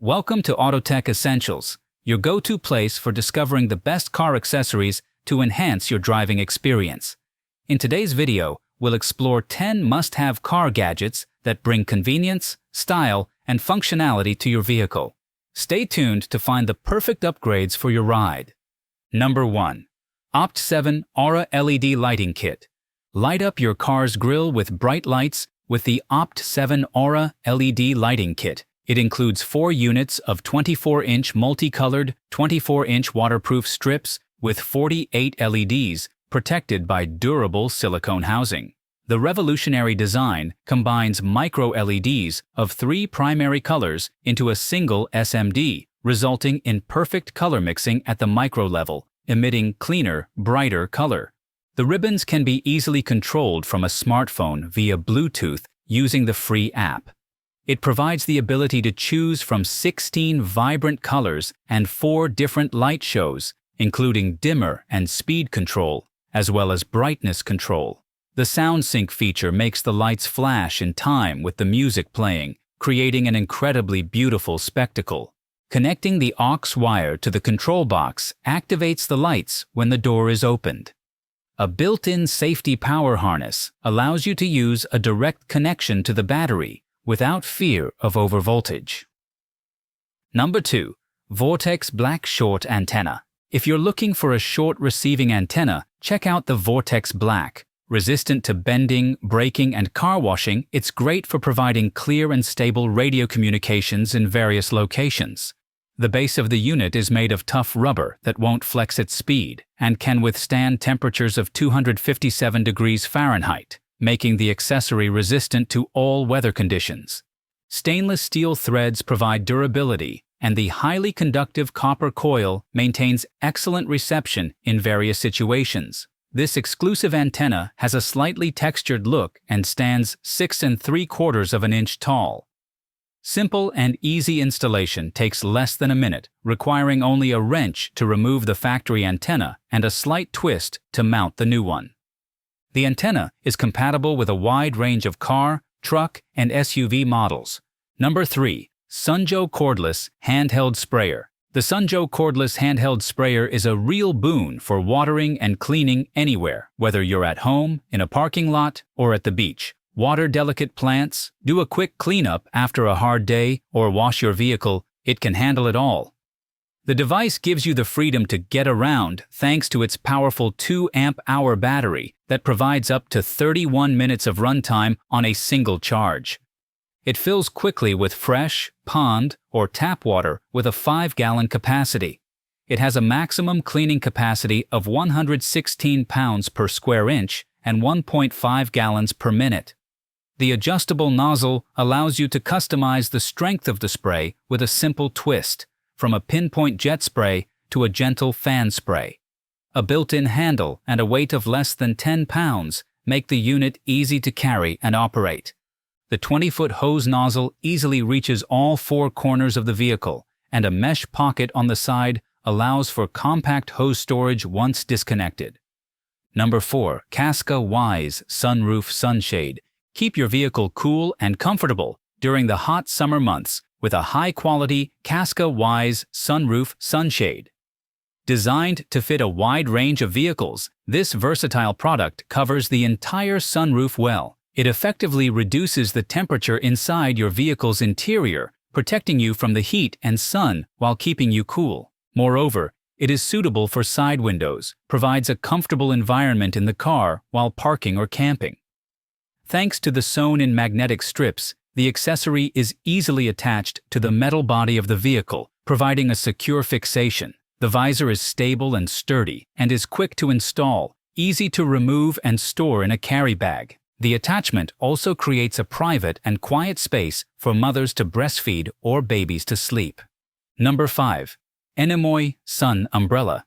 Welcome to Autotech Essentials, your go-to place for discovering the best car accessories to enhance your driving experience. In today's video, we'll explore 10 must-have car gadgets that bring convenience, style, and functionality to your vehicle. Stay tuned to find the perfect upgrades for your ride. Number 1. Opt7 Aura LED Lighting Kit. Light up your car's grille with bright lights with the Opt7 Aura LED Lighting Kit. It includes 4 units of 24-inch multicolored, 24-inch waterproof strips with 48 LEDs protected by durable silicone housing. The revolutionary design combines micro LEDs of 3 primary colors into a single SMD, resulting in perfect color mixing at the micro level, emitting cleaner, brighter color. The ribbons can be easily controlled from a smartphone via Bluetooth using the free app. It provides the ability to choose from 16 vibrant colors and 4 different light shows, including dimmer and speed control, as well as brightness control. The sound sync feature makes the lights flash in time with the music playing, creating an incredibly beautiful spectacle. Connecting the aux wire to the control box activates the lights when the door is opened. A built-in safety power harness allows you to use a direct connection to the battery without fear of overvoltage. Number 2. Vortex Black Short Antenna. If you're looking for a short receiving antenna, check out the Vortex Black. Resistant to bending, braking, and car washing, it's great for providing clear and stable radio communications in various locations. The base of the unit is made of tough rubber that won't flex at speed and can withstand temperatures of 257 degrees Fahrenheit, making the accessory resistant to all weather conditions. Stainless steel threads provide durability, and the highly conductive copper coil maintains excellent reception in various situations. This exclusive antenna has a slightly textured look and stands 6 3/4 inches tall. Simple and easy installation takes less than a minute, requiring only a wrench to remove the factory antenna and a slight twist to mount the new one. The antenna is compatible with a wide range of car, truck, and SUV models. Number 3. Sunjo Cordless Handheld Sprayer. The Sunjo Cordless Handheld Sprayer is a real boon for watering and cleaning anywhere, whether you're at home, in a parking lot, or at the beach. Water delicate plants, do a quick cleanup after a hard day, or wash your vehicle, it can handle it all. The device gives you the freedom to get around thanks to its powerful 2 amp-hour battery that provides up to 31 minutes of runtime on a single charge. It fills quickly with fresh, pond, or tap water with a 5-gallon capacity. It has a maximum cleaning capacity of 116 pounds per square inch and 1.5 gallons per minute. The adjustable nozzle allows you to customize the strength of the spray with a simple twist, from a pinpoint jet spray to a gentle fan spray. A built-in handle and a weight of less than 10 pounds make the unit easy to carry and operate. The 20-foot hose nozzle easily reaches all 4 corners of the vehicle, and a mesh pocket on the side allows for compact hose storage once disconnected. Number 4. Casca Wise Sunroof Sunshade. Keep your vehicle cool and comfortable during the hot summer months with a high-quality Casca Wise Sunroof Sunshade. Designed to fit a wide range of vehicles, this versatile product covers the entire sunroof well. It effectively reduces the temperature inside your vehicle's interior, protecting you from the heat and sun while keeping you cool. Moreover, it is suitable for side windows, provides a comfortable environment in the car while parking or camping. Thanks to the sewn-in magnetic strips, the accessory is easily attached to the metal body of the vehicle, providing a secure fixation. The visor is stable and sturdy and is quick to install, easy to remove and store in a carry bag. The attachment also creates a private and quiet space for mothers to breastfeed or babies to sleep. Number 5. Enemoi Sun Umbrella.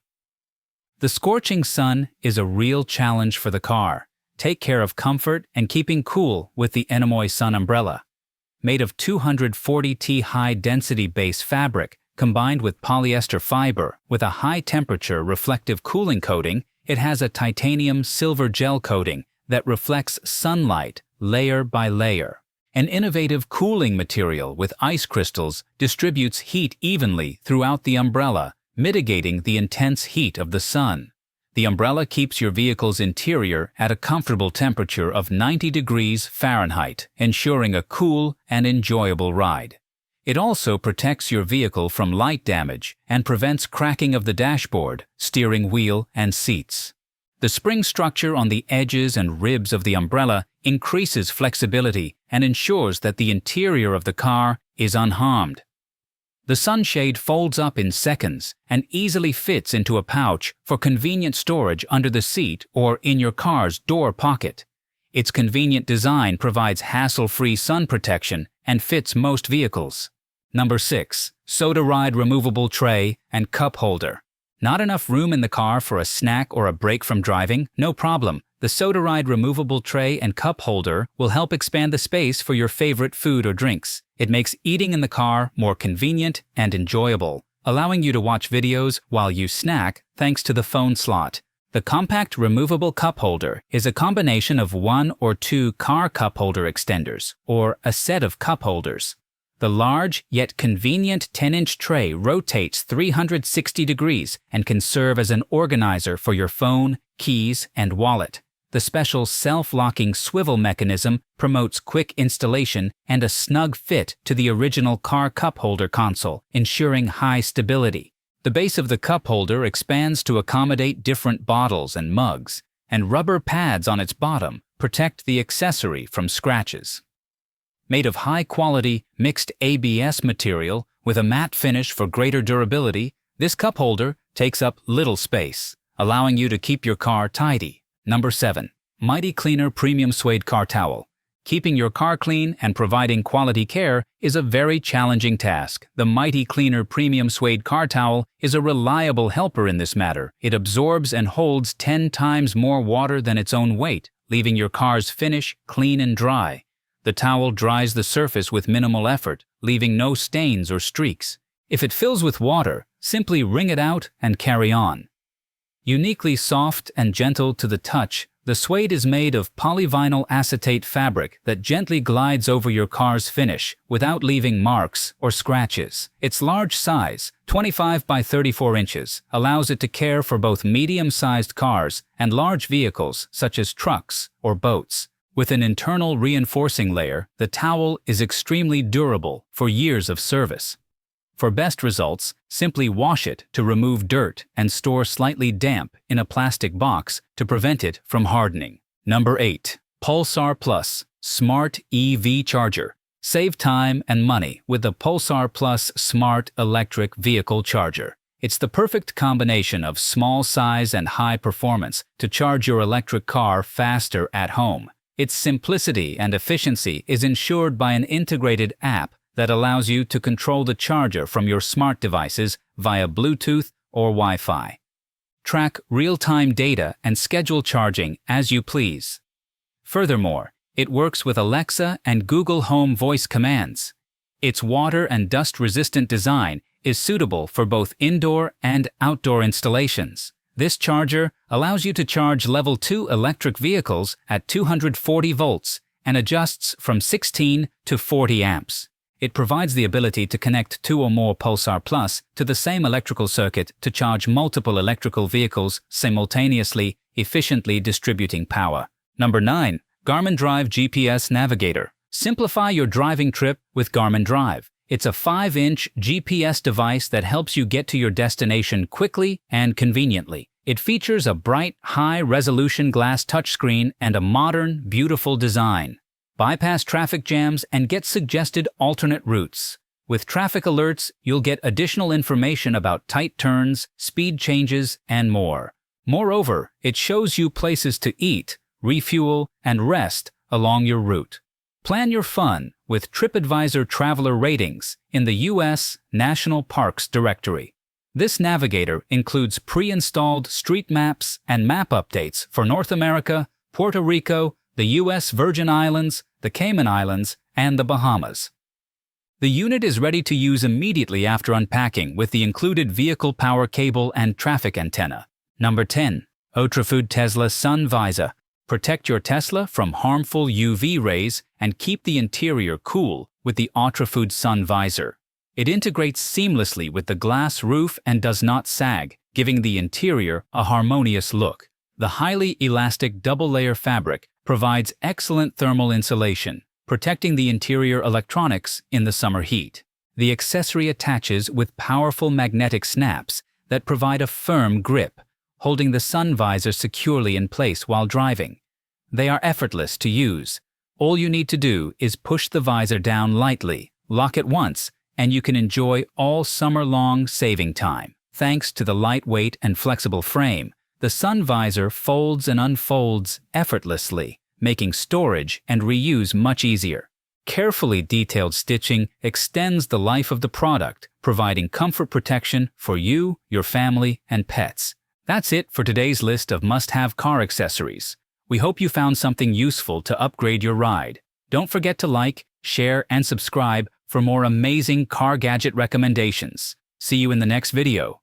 The scorching sun is a real challenge for the car. Take care of comfort and keeping cool with the Enemoi Sun Umbrella. Made of 240T high-density base fabric combined with polyester fiber with a high-temperature reflective cooling coating, it has a titanium silver gel coating that reflects sunlight layer by layer. An innovative cooling material with ice crystals distributes heat evenly throughout the umbrella, mitigating the intense heat of the sun. The umbrella keeps your vehicle's interior at a comfortable temperature of 90 degrees Fahrenheit, ensuring a cool and enjoyable ride. It also protects your vehicle from light damage and prevents cracking of the dashboard, steering wheel, and seats. The spring structure on the edges and ribs of the umbrella increases flexibility and ensures that the interior of the car is unharmed. The sunshade folds up in seconds and easily fits into a pouch for convenient storage under the seat or in your car's door pocket. Its convenient design provides hassle-free sun protection and fits most vehicles. Number 6. SodaRide removable tray and cup holder. Not enough room in the car for a snack or a break from driving? No problem. The SodaRide removable tray and cup holder will help expand the space for your favorite food or drinks. It makes eating in the car more convenient and enjoyable, allowing you to watch videos while you snack thanks to the phone slot. The compact removable cup holder is a combination of 1 or 2 car cup holder extenders, or a set of cup holders. The large yet convenient 10-inch tray rotates 360 degrees and can serve as an organizer for your phone, keys, and wallet. The special self-locking swivel mechanism promotes quick installation and a snug fit to the original car cup holder console, ensuring high stability. The base of the cup holder expands to accommodate different bottles and mugs, and rubber pads on its bottom protect the accessory from scratches. Made of high-quality mixed ABS material with a matte finish for greater durability, this cup holder takes up little space, allowing you to keep your car tidy. Number 7. Mighty Cleaner Premium Suede Car Towel. Keeping your car clean and providing quality care is a very challenging task. The Mighty Cleaner Premium Suede Car Towel is a reliable helper in this matter. It absorbs and holds 10 times more water than its own weight, leaving your car's finish clean and dry. The towel dries the surface with minimal effort, leaving no stains or streaks. If it fills with water, simply wring it out and carry on. Uniquely soft and gentle to the touch, the Suede is made of polyvinyl acetate fabric that gently glides over your car's finish without leaving marks or scratches. Its large size, 25 by 34 inches, allows it to care for both medium-sized cars and large vehicles such as trucks or boats. With an internal reinforcing layer, the towel is extremely durable for years of service. For best results, simply wash it to remove dirt and store slightly damp in a plastic box to prevent it from hardening. Number 8. Pulsar Plus Smart EV Charger. Save time and money with the Pulsar Plus Smart Electric Vehicle Charger. It's the perfect combination of small size and high performance to charge your electric car faster at home. Its simplicity and efficiency is ensured by an integrated app that allows you to control the charger from your smart devices via Bluetooth or Wi-Fi. Track real-time data and schedule charging as you please. Furthermore, it works with Alexa and Google Home voice commands. Its water and dust-resistant design is suitable for both indoor and outdoor installations. This charger allows you to charge level 2 electric vehicles at 240 volts and adjusts from 16 to 40 amps. It provides the ability to connect 2 or more Pulsar Plus to the same electrical circuit to charge multiple electrical vehicles simultaneously, efficiently distributing power. Number 9. Garmin Drive GPS Navigator. Simplify your driving trip with Garmin Drive. It's a 5-inch GPS device that helps you get to your destination quickly and conveniently. It features a bright, high-resolution glass touchscreen and a modern, beautiful design. Bypass traffic jams and get suggested alternate routes. With traffic alerts, you'll get additional information about tight turns, speed changes, and more. Moreover, it shows you places to eat, refuel, and rest along your route. Plan your fun with TripAdvisor Traveler Ratings in the U.S. National Parks Directory. This navigator includes pre-installed street maps and map updates for North America, Puerto Rico, the U.S. Virgin Islands, the Cayman Islands, and the Bahamas. The unit is ready to use immediately after unpacking with the included vehicle power cable and traffic antenna. Number 10. Autrefoud Tesla Sun Visor. Protect your Tesla from harmful UV rays and keep the interior cool with the Autrefoud sun visor. It integrates seamlessly with the glass roof and does not sag, giving the interior a harmonious look. The highly elastic double-layer fabric provides excellent thermal insulation, protecting the interior electronics in the summer heat. The accessory attaches with powerful magnetic snaps that provide a firm grip, holding the sun visor securely in place while driving. They are effortless to use. All you need to do is push the visor down lightly, lock it once, and you can enjoy all summer long, saving time. Thanks to the lightweight and flexible frame, the sun visor folds and unfolds effortlessly, making storage and reuse much easier. Carefully detailed stitching extends the life of the product, providing comfort protection for you, your family, and pets. That's it for today's list of must-have car accessories. We hope you found something useful to upgrade your ride. Don't forget to like, share, and subscribe for more amazing car gadget recommendations. See you in the next video.